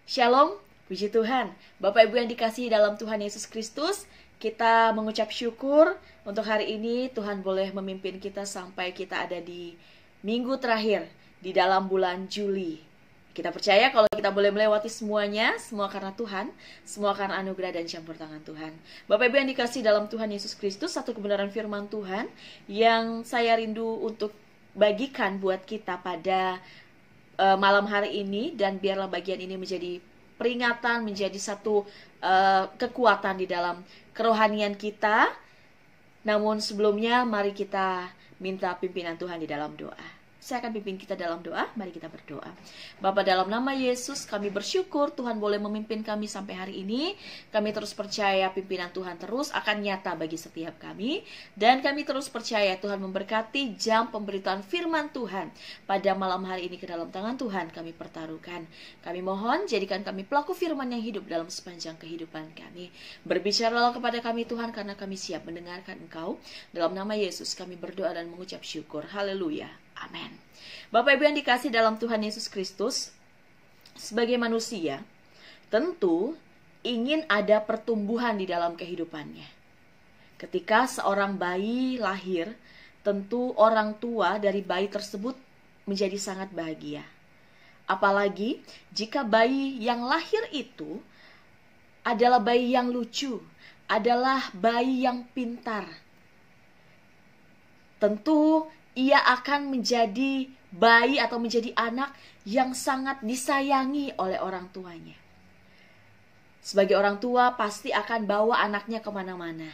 Shalom, puji Tuhan. Bapak Ibu yang dikasihi dalam Tuhan Yesus Kristus, kita mengucap syukur untuk hari ini Tuhan boleh memimpin kita sampai kita ada di minggu terakhir di dalam bulan Juli. Kita percaya kalau kita boleh melewati semuanya, semua karena Tuhan, semua karena anugerah dan campur tangan Tuhan. Bapak Ibu yang dikasihi dalam Tuhan Yesus Kristus, satu kebenaran firman Tuhan yang saya rindu untuk bagikan buat kita pada malam hari ini, dan biarlah bagian ini menjadi peringatan, menjadi satu kekuatan di dalam kerohanian kita. Namun sebelumnya mari kita minta pimpinan Tuhan di dalam doa. Saya akan pimpin kita dalam doa. Mari kita berdoa. Bapa, dalam nama Yesus kami bersyukur Tuhan boleh memimpin kami sampai hari ini. Kami terus percaya pimpinan Tuhan terus akan nyata bagi setiap kami. Dan kami terus percaya Tuhan memberkati jam pemberitaan firman Tuhan pada malam hari ini ke dalam tangan Tuhan kami pertaruhkan. Kami mohon jadikan kami pelaku firman yang hidup dalam sepanjang kehidupan kami. Berbicaralah kepada kami Tuhan, karena kami siap mendengarkan Engkau. Dalam nama Yesus kami berdoa dan mengucap syukur. Haleluya. Amin. Bapak Ibu yang dikasih dalam Tuhan Yesus Kristus, sebagai manusia tentu ingin ada pertumbuhan di dalam kehidupannya. Ketika seorang bayi lahir, tentu orang tua dari bayi tersebut menjadi sangat bahagia. Apalagi jika bayi yang lahir itu adalah bayi yang lucu, adalah bayi yang pintar. Tentu ia akan menjadi bayi atau menjadi anak yang sangat disayangi oleh orang tuanya. Sebagai orang tua pasti akan bawa anaknya kemana-mana.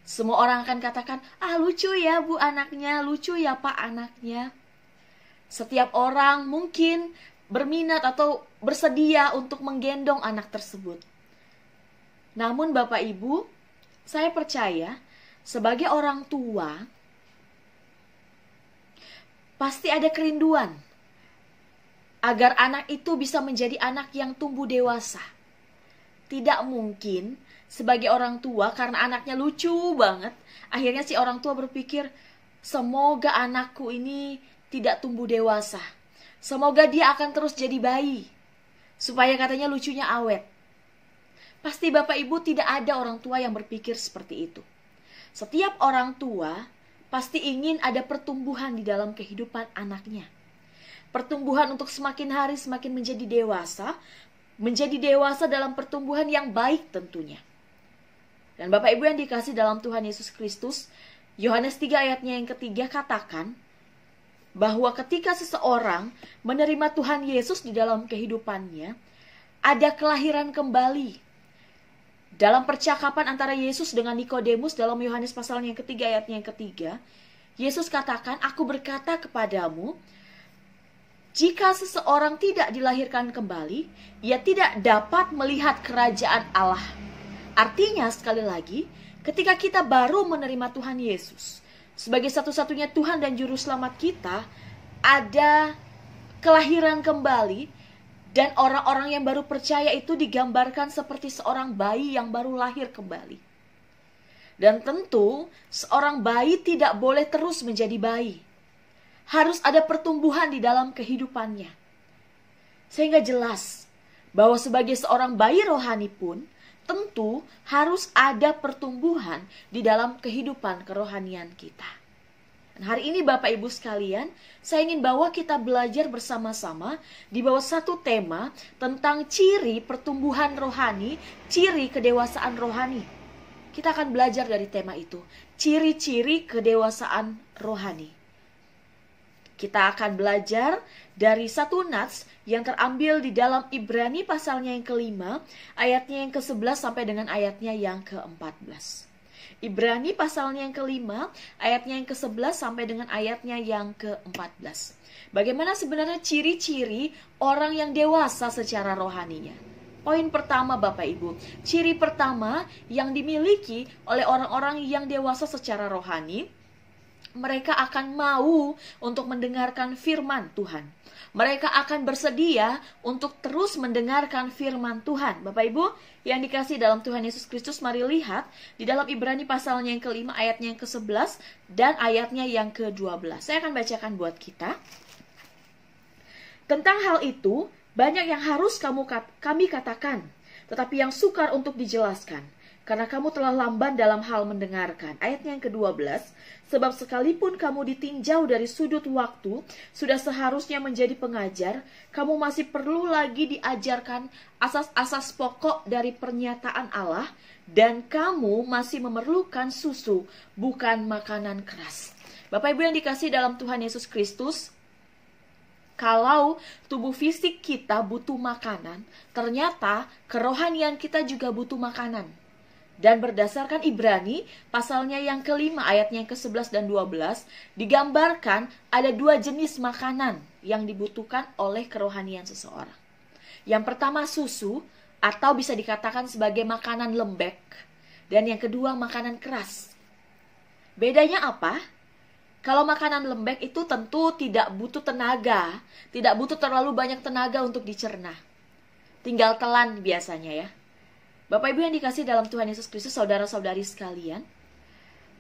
Semua orang akan katakan, lucu ya bu anaknya, lucu ya pak anaknya. Setiap orang mungkin berminat atau bersedia untuk menggendong anak tersebut. Namun Bapak Ibu, saya percaya sebagai orang tua pasti ada kerinduan agar anak itu bisa menjadi anak yang tumbuh dewasa. Tidak mungkin sebagai orang tua karena anaknya lucu banget, akhirnya si orang tua berpikir, semoga anakku ini tidak tumbuh dewasa. Semoga dia akan terus jadi bayi, supaya katanya lucunya awet. Pasti Bapak Ibu tidak ada orang tua yang berpikir seperti itu. Setiap orang tua pasti ingin ada pertumbuhan di dalam kehidupan anaknya. Pertumbuhan untuk semakin hari semakin menjadi dewasa dalam pertumbuhan yang baik tentunya. Dan Bapak Ibu yang dikasih dalam Tuhan Yesus Kristus, Yohanes 3 ayatnya yang ketiga katakan bahwa ketika seseorang menerima Tuhan Yesus di dalam kehidupannya, ada kelahiran kembali. Dalam percakapan antara Yesus dengan Nikodemus dalam Yohanes pasalnya yang ketiga ayatnya yang ketiga, Yesus katakan, aku berkata kepadamu, jika seseorang tidak dilahirkan kembali, ia tidak dapat melihat kerajaan Allah. Artinya sekali lagi, ketika kita baru menerima Tuhan Yesus sebagai satu-satunya Tuhan dan Juru Selamat kita, ada kelahiran kembali. Dan orang-orang yang baru percaya itu digambarkan seperti seorang bayi yang baru lahir kembali. Dan tentu seorang bayi tidak boleh terus menjadi bayi. Harus ada pertumbuhan di dalam kehidupannya. Sehingga jelas bahwa sebagai seorang bayi rohani pun tentu harus ada pertumbuhan di dalam kehidupan kerohanian kita. Dan hari ini Bapak Ibu sekalian, saya ingin bawa kita belajar bersama-sama di bawah satu tema tentang ciri pertumbuhan rohani, ciri kedewasaan rohani. Kita akan belajar dari tema itu, ciri-ciri kedewasaan rohani. Kita akan belajar dari satu nats yang terambil di dalam Ibrani pasalnya yang ke-5, ayatnya yang ke-11 sampai dengan ayatnya yang ke-14. Ibrani pasalnya yang ke-5, ayatnya yang ke-11 sampai dengan ayatnya yang ke-14. Bagaimana sebenarnya ciri-ciri orang yang dewasa secara rohaninya? Poin pertama Bapak Ibu, ciri pertama yang dimiliki oleh orang-orang yang dewasa secara rohani, mereka akan mau untuk mendengarkan firman Tuhan. Mereka akan bersedia untuk terus mendengarkan firman Tuhan. Bapak Ibu yang dikasih dalam Tuhan Yesus Kristus, mari lihat di dalam Ibrani pasalnya yang ke-5 ayatnya yang ke-11 dan ayatnya yang ke-12. Saya akan bacakan buat kita. Tentang hal itu, Banyak yang harus kami katakan, tetapi yang sukar untuk dijelaskan, karena kamu telah lamban dalam hal mendengarkan. Ayatnya yang ke-12, sebab sekalipun kamu ditinjau dari sudut waktu, sudah seharusnya menjadi pengajar, kamu masih perlu lagi diajarkan asas-asas pokok dari pernyataan Allah, dan kamu masih memerlukan susu, bukan makanan keras. Bapak Ibu yang dikasihi dalam Tuhan Yesus Kristus, kalau tubuh fisik kita butuh makanan, ternyata kerohanian kita juga butuh makanan. Dan berdasarkan Ibrani, pasalnya yang ke-5, ayatnya yang ke-11 dan 12, digambarkan ada 2 jenis makanan yang dibutuhkan oleh kerohanian seseorang. Yang pertama susu, atau bisa dikatakan sebagai makanan lembek. Dan yang kedua makanan keras. Bedanya apa? Kalau makanan lembek itu tentu tidak butuh tenaga, tidak butuh terlalu banyak tenaga untuk dicerna. Tinggal telan biasanya ya. Bapak Ibu yang dikasihi dalam Tuhan Yesus Kristus, saudara-saudari sekalian,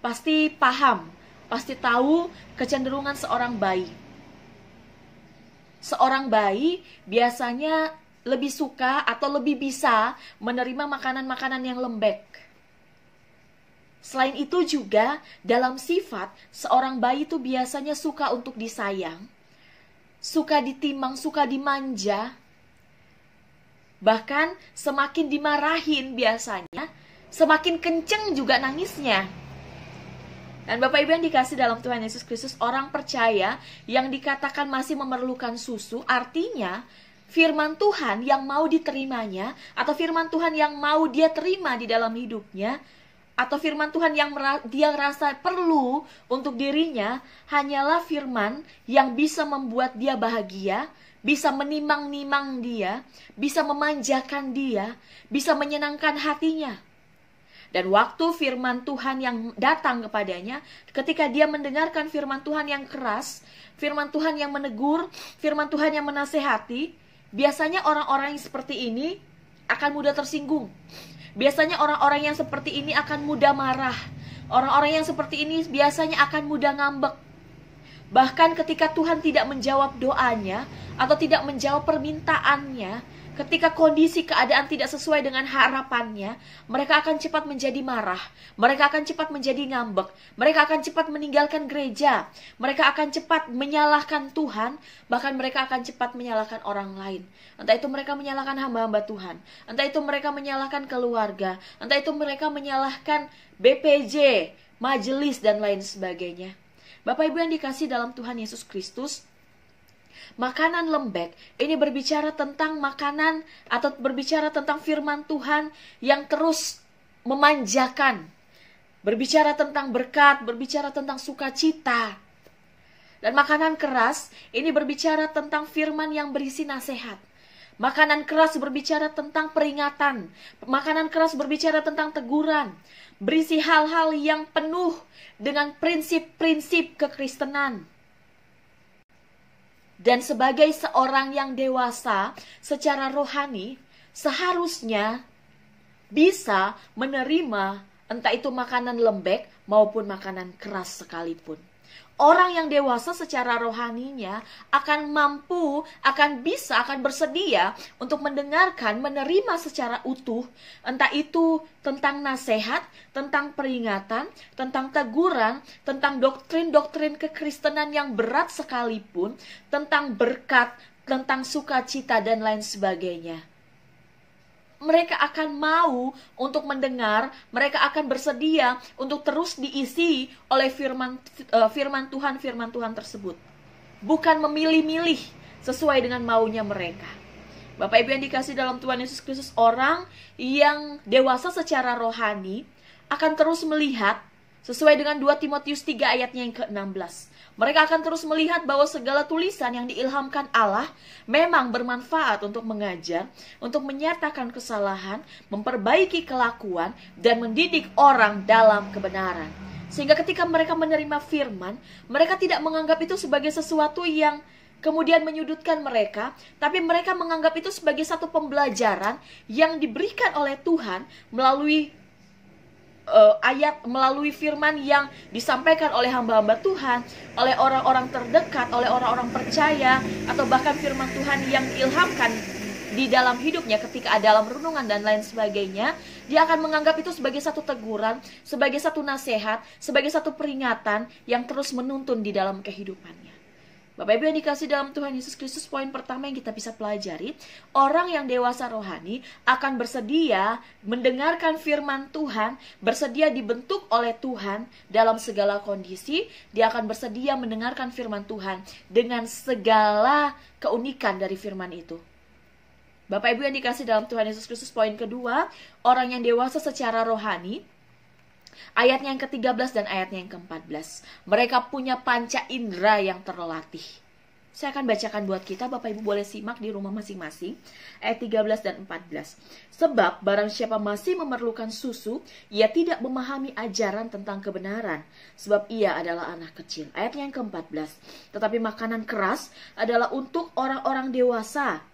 pasti paham, pasti tahu kecenderungan seorang bayi. Seorang bayi biasanya lebih suka atau lebih bisa menerima makanan-makanan yang lembek. Selain itu juga dalam sifat, seorang bayi itu biasanya suka untuk disayang, suka ditimang, suka dimanja. Bahkan semakin dimarahin biasanya, semakin kenceng juga nangisnya. Dan Bapak Ibu yang dikasihi dalam Tuhan Yesus Kristus, orang percaya yang dikatakan masih memerlukan susu, artinya firman Tuhan yang mau diterimanya, atau firman Tuhan yang mau dia terima di dalam hidupnya, atau firman Tuhan yang dia rasa perlu untuk dirinya, hanyalah firman yang bisa membuat dia bahagia, bisa menimang-nimang dia, bisa memanjakan dia, bisa menyenangkan hatinya. Dan waktu firman Tuhan yang datang kepadanya, ketika dia mendengarkan firman Tuhan yang keras, firman Tuhan yang menegur, firman Tuhan yang menasehati, biasanya orang-orang yang seperti ini akan mudah tersinggung. Biasanya orang-orang yang seperti ini akan mudah marah. Orang-orang yang seperti ini biasanya akan mudah ngambek. Bahkan ketika Tuhan tidak menjawab doanya atau tidak menjawab permintaannya, ketika kondisi keadaan tidak sesuai dengan harapannya, mereka akan cepat menjadi marah. Mereka akan cepat menjadi ngambek. Mereka akan cepat meninggalkan gereja. Mereka akan cepat menyalahkan Tuhan. Bahkan mereka akan cepat menyalahkan orang lain. Entah itu mereka menyalahkan hamba-hamba Tuhan. Entah itu mereka menyalahkan keluarga. Entah itu mereka menyalahkan BPJ, majelis, dan lain sebagainya. Bapak Ibu yang dikasihi dalam Tuhan Yesus Kristus, makanan lembek ini berbicara tentang makanan atau berbicara tentang firman Tuhan yang terus memanjakan. Berbicara tentang berkat, berbicara tentang sukacita. Dan makanan keras ini berbicara tentang firman yang berisi nasihat. Makanan keras berbicara tentang peringatan. Makanan keras berbicara tentang teguran. Berisi hal-hal yang penuh dengan prinsip-prinsip kekristenan. Dan sebagai seorang yang dewasa secara rohani, seharusnya bisa menerima entah itu makanan lembek maupun makanan keras sekalipun. Orang yang dewasa secara rohaninya akan mampu, akan bisa, akan bersedia untuk mendengarkan, menerima secara utuh, entah itu tentang nasihat, tentang peringatan, tentang teguran, tentang doktrin-doktrin kekristenan yang berat sekalipun, tentang berkat, tentang sukacita, dan lain sebagainya. Mereka akan mau untuk mendengar, mereka akan bersedia untuk terus diisi oleh firman Tuhan tersebut. Bukan memilih-milih sesuai dengan maunya mereka. Bapak Ibu yang dikasihi dalam Tuhan Yesus Kristus, orang yang dewasa secara rohani akan terus melihat sesuai dengan 2 Timotius 3 ayatnya yang ke-16. Mereka akan terus melihat bahwa segala tulisan yang diilhamkan Allah memang bermanfaat untuk mengajar, untuk menyatakan kesalahan, memperbaiki kelakuan, dan mendidik orang dalam kebenaran. Sehingga ketika mereka menerima firman, mereka tidak menganggap itu sebagai sesuatu yang kemudian menyudutkan mereka, tapi mereka menganggap itu sebagai satu pembelajaran yang diberikan oleh Tuhan melalui ayat, melalui firman yang disampaikan oleh hamba-hamba Tuhan, oleh orang-orang terdekat, oleh orang-orang percaya, atau bahkan firman Tuhan yang diilhamkan di dalam hidupnya ketika ada dalam renungan dan lain sebagainya, dia akan menganggap itu sebagai satu teguran, sebagai satu nasihat, sebagai satu peringatan yang terus menuntun di dalam kehidupannya. Bapak Ibu yang dikasih dalam Tuhan Yesus Kristus, poin pertama yang kita bisa pelajari, orang yang dewasa rohani akan bersedia mendengarkan firman Tuhan, bersedia dibentuk oleh Tuhan dalam segala kondisi. Dia akan bersedia mendengarkan firman Tuhan dengan segala keunikan dari firman itu. Bapak Ibu yang dikasih dalam Tuhan Yesus Kristus, poin kedua, orang yang dewasa secara rohani, ayatnya yang ke-13 dan ayatnya yang ke-14. Mereka punya panca indera yang terlatih. Saya akan bacakan buat kita, Bapak Ibu boleh simak di rumah masing-masing. Ayat 13 dan 14. Sebab barang siapa masih memerlukan susu, ia tidak memahami ajaran tentang kebenaran, sebab ia adalah anak kecil. Ayatnya yang ke-14. Tetapi makanan keras adalah untuk orang-orang dewasa,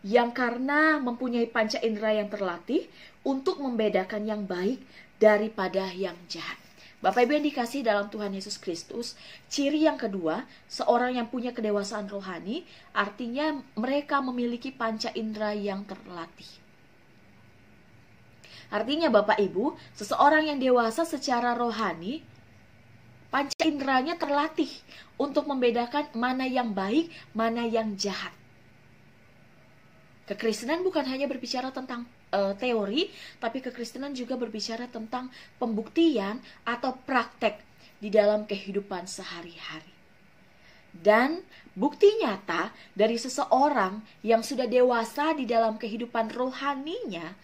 yang karena mempunyai panca indera yang terlatih untuk membedakan yang baik daripada yang jahat. Bapak Ibu yang dikasih dalam Tuhan Yesus Kristus, ciri yang kedua, seorang yang punya kedewasaan rohani, artinya mereka memiliki panca indera yang terlatih. Artinya Bapak Ibu, seseorang yang dewasa secara rohani, panca inderanya terlatih untuk membedakan mana yang baik, mana yang jahat. Kekristenan bukan hanya berbicara tentang teori, tapi kekristenan juga berbicara tentang pembuktian atau praktek di dalam kehidupan sehari-hari. Dan bukti nyata dari seseorang yang sudah dewasa di dalam kehidupan rohaninya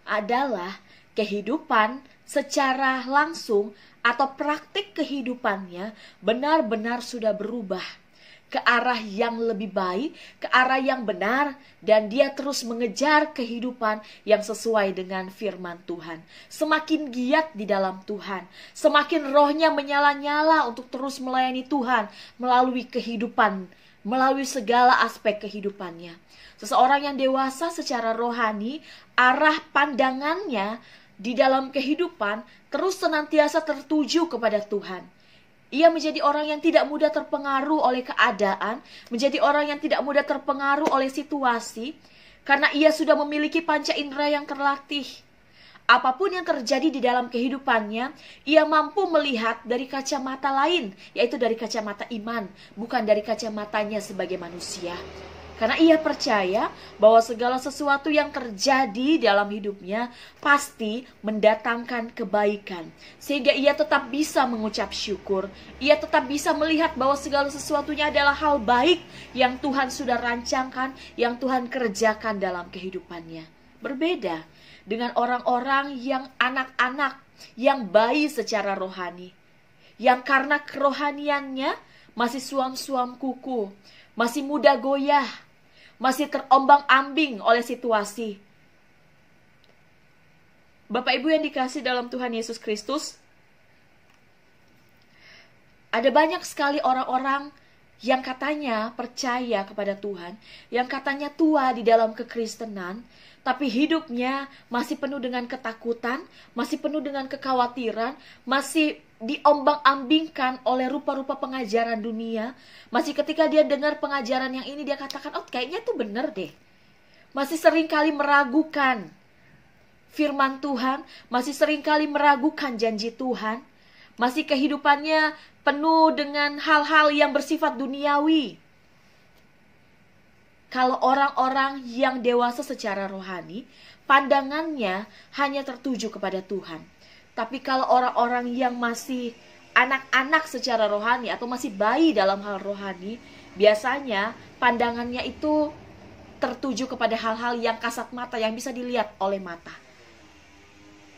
adalah kehidupan secara langsung atau praktik kehidupannya benar-benar sudah berubah ke arah yang lebih baik, ke arah yang benar, dan dia terus mengejar kehidupan yang sesuai dengan firman Tuhan. Semakin giat di dalam Tuhan, semakin rohnya menyala-nyala untuk terus melayani Tuhan melalui kehidupan, melalui segala aspek kehidupannya. Seseorang yang dewasa secara rohani, arah pandangannya di dalam kehidupan terus senantiasa tertuju kepada Tuhan. Ia menjadi orang yang tidak mudah terpengaruh oleh keadaan, menjadi orang yang tidak mudah terpengaruh oleh situasi, karena ia sudah memiliki panca indera yang terlatih. Apapun yang terjadi di dalam kehidupannya, ia mampu melihat dari kacamata lain, yaitu dari kacamata iman, bukan dari kacamatanya sebagai manusia. Karena ia percaya bahwa segala sesuatu yang terjadi dalam hidupnya pasti mendatangkan kebaikan. Sehingga ia tetap bisa mengucap syukur. Ia tetap bisa melihat bahwa segala sesuatunya adalah hal baik yang Tuhan sudah rancangkan, yang Tuhan kerjakan dalam kehidupannya. Berbeda dengan orang-orang yang anak-anak, yang bayi secara rohani. Yang karena kerohaniannya masih suam-suam kuku, masih mudah goyah, masih terombang-ambing oleh situasi. Bapak Ibu yang dikasih dalam Tuhan Yesus Kristus, ada banyak sekali orang-orang yang katanya percaya kepada Tuhan, yang katanya tua di dalam kekristenan, tapi hidupnya masih penuh dengan ketakutan, masih penuh dengan kekhawatiran, masih diombang-ambingkan oleh rupa-rupa pengajaran dunia. Masih ketika dia dengar pengajaran yang ini, dia katakan, oh kayaknya tuh bener deh. Masih seringkali meragukan firman Tuhan, masih seringkali meragukan janji Tuhan, masih kehidupannya penuh dengan hal-hal yang bersifat duniawi. Kalau orang-orang yang dewasa secara rohani, pandangannya hanya tertuju kepada Tuhan. Tapi kalau orang-orang yang masih anak-anak secara rohani atau masih bayi dalam hal rohani, biasanya pandangannya itu tertuju kepada hal-hal yang kasat mata, yang bisa dilihat oleh mata.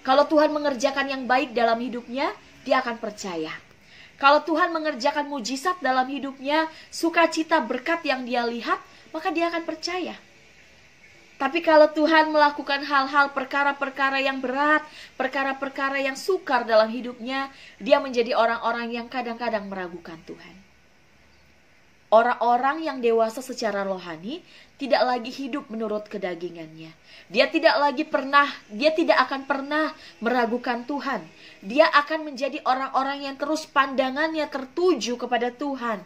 Kalau Tuhan mengerjakan yang baik dalam hidupnya, dia akan percaya. Kalau Tuhan mengerjakan mujizat dalam hidupnya, sukacita berkat yang dia lihat, maka dia akan percaya. Tapi kalau Tuhan melakukan hal-hal perkara-perkara yang berat, perkara-perkara yang sukar dalam hidupnya, dia menjadi orang-orang yang kadang-kadang meragukan Tuhan. Orang-orang yang dewasa secara rohani tidak lagi hidup menurut kedagingannya. Dia tidak akan pernah meragukan Tuhan. Dia akan menjadi orang-orang yang terus pandangannya tertuju kepada Tuhan.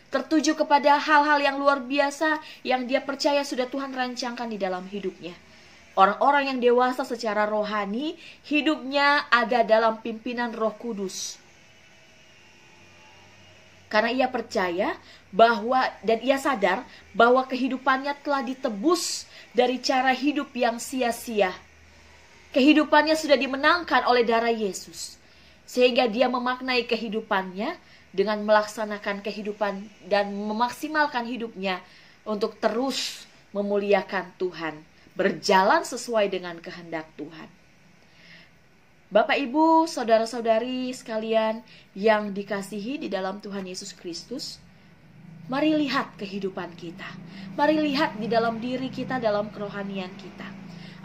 Tertuju kepada hal-hal yang luar biasa yang dia percaya sudah Tuhan rancangkan di dalam hidupnya. Orang-orang yang dewasa secara rohani, hidupnya ada dalam pimpinan Roh Kudus. Karena ia percaya dan ia sadar bahwa kehidupannya telah ditebus dari cara hidup yang sia-sia. Kehidupannya sudah dimenangkan oleh darah Yesus. Sehingga dia memaknai kehidupannya dengan melaksanakan kehidupan dan memaksimalkan hidupnya untuk terus memuliakan Tuhan. Berjalan sesuai dengan kehendak Tuhan. Bapak, Ibu, saudara-saudari sekalian yang dikasihi di dalam Tuhan Yesus Kristus, mari lihat kehidupan kita. Mari lihat di dalam diri kita, dalam kerohanian kita.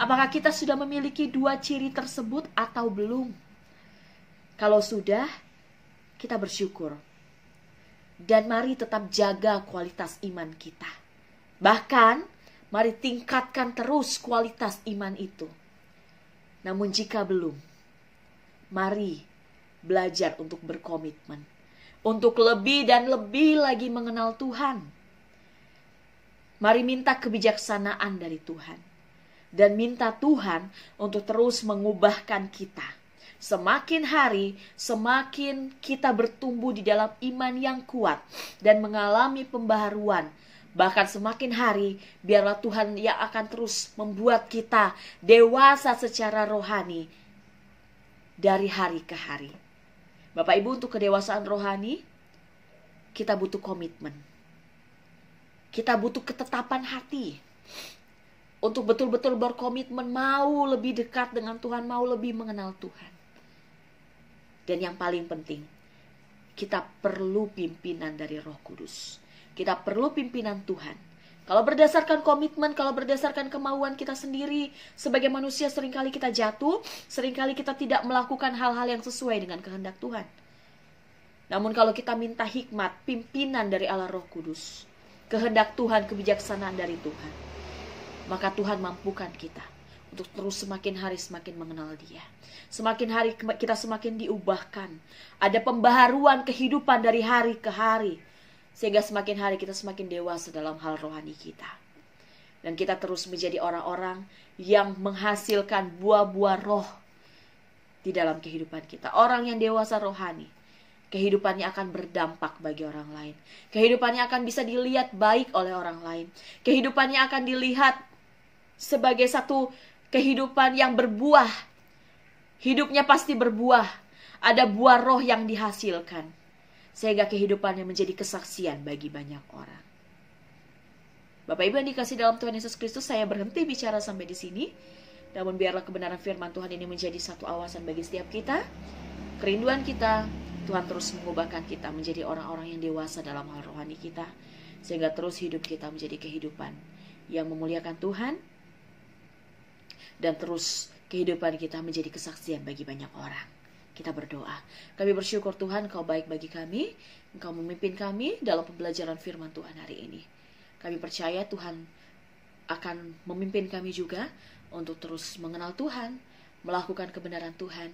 Apakah kita sudah memiliki dua ciri tersebut atau belum? Kalau sudah, kita bersyukur. Dan mari tetap jaga kualitas iman kita. Bahkan, mari tingkatkan terus kualitas iman itu. Namun jika belum, mari belajar untuk berkomitmen. Untuk lebih dan lebih lagi mengenal Tuhan. Mari minta kebijaksanaan dari Tuhan. Dan minta Tuhan untuk terus mengubahkan kita. Semakin hari, semakin kita bertumbuh di dalam iman yang kuat. Dan mengalami pembaharuan. Bahkan semakin hari, biarlah Tuhan yang akan terus membuat kita dewasa secara rohani. Dari hari ke hari. Bapak Ibu, untuk kedewasaan rohani, kita butuh komitmen. Kita butuh ketetapan hati. Untuk betul-betul berkomitmen, mau lebih dekat dengan Tuhan, mau lebih mengenal Tuhan. Dan yang paling penting, kita perlu pimpinan dari Roh Kudus. Kita perlu pimpinan Tuhan. Kalau berdasarkan komitmen, kalau berdasarkan kemauan kita sendiri, sebagai manusia seringkali kita jatuh, seringkali kita tidak melakukan hal-hal yang sesuai dengan kehendak Tuhan. Namun kalau kita minta hikmat, pimpinan dari Allah Roh Kudus, kehendak Tuhan, kebijaksanaan dari Tuhan, maka Tuhan mampukan kita untuk terus semakin hari semakin mengenal Dia. Semakin hari kita semakin diubahkan. Ada pembaharuan kehidupan dari hari ke hari. Sehingga semakin hari kita semakin dewasa dalam hal rohani kita. Dan kita terus menjadi orang-orang yang menghasilkan buah-buah roh di dalam kehidupan kita. Orang yang dewasa rohani, kehidupannya akan berdampak bagi orang lain. Kehidupannya akan bisa dilihat baik oleh orang lain. Kehidupannya akan dilihat sebagai satu kehidupan yang berbuah. Hidupnya pasti berbuah. Ada buah roh yang dihasilkan. Sehingga kehidupannya menjadi kesaksian bagi banyak orang. Bapak Ibu yang dikasihi dalam Tuhan Yesus Kristus, saya berhenti bicara sampai di sini. Namun biarlah kebenaran firman Tuhan ini menjadi satu awasan bagi setiap kita. Kerinduan kita, Tuhan terus mengubahkan kita menjadi orang-orang yang dewasa dalam hal rohani kita. Sehingga terus hidup kita menjadi kehidupan yang memuliakan Tuhan. Dan terus kehidupan kita menjadi kesaksian bagi banyak orang. Kita berdoa. Kami bersyukur Tuhan, Engkau baik bagi kami. Engkau memimpin kami dalam pembelajaran firman Tuhan hari ini. Kami percaya Tuhan akan memimpin kami juga untuk terus mengenal Tuhan, melakukan kebenaran Tuhan,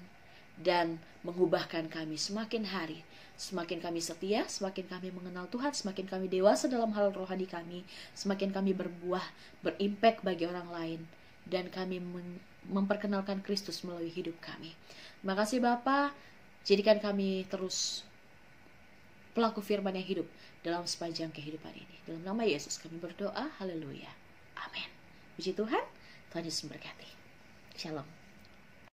dan mengubahkan kami semakin hari. Semakin kami setia, semakin kami mengenal Tuhan, semakin kami dewasa dalam hal rohani kami, semakin kami berbuah, berimpact bagi orang lain, dan kami memperkenalkan Kristus melalui hidup kami. Terima kasih Bapa, jadikan kami terus pelaku firman yang hidup dalam sepanjang kehidupan ini. Dalam nama Yesus kami berdoa, haleluya, amin. Puji Tuhan, Tuhan Yesus memberkati. Shalom.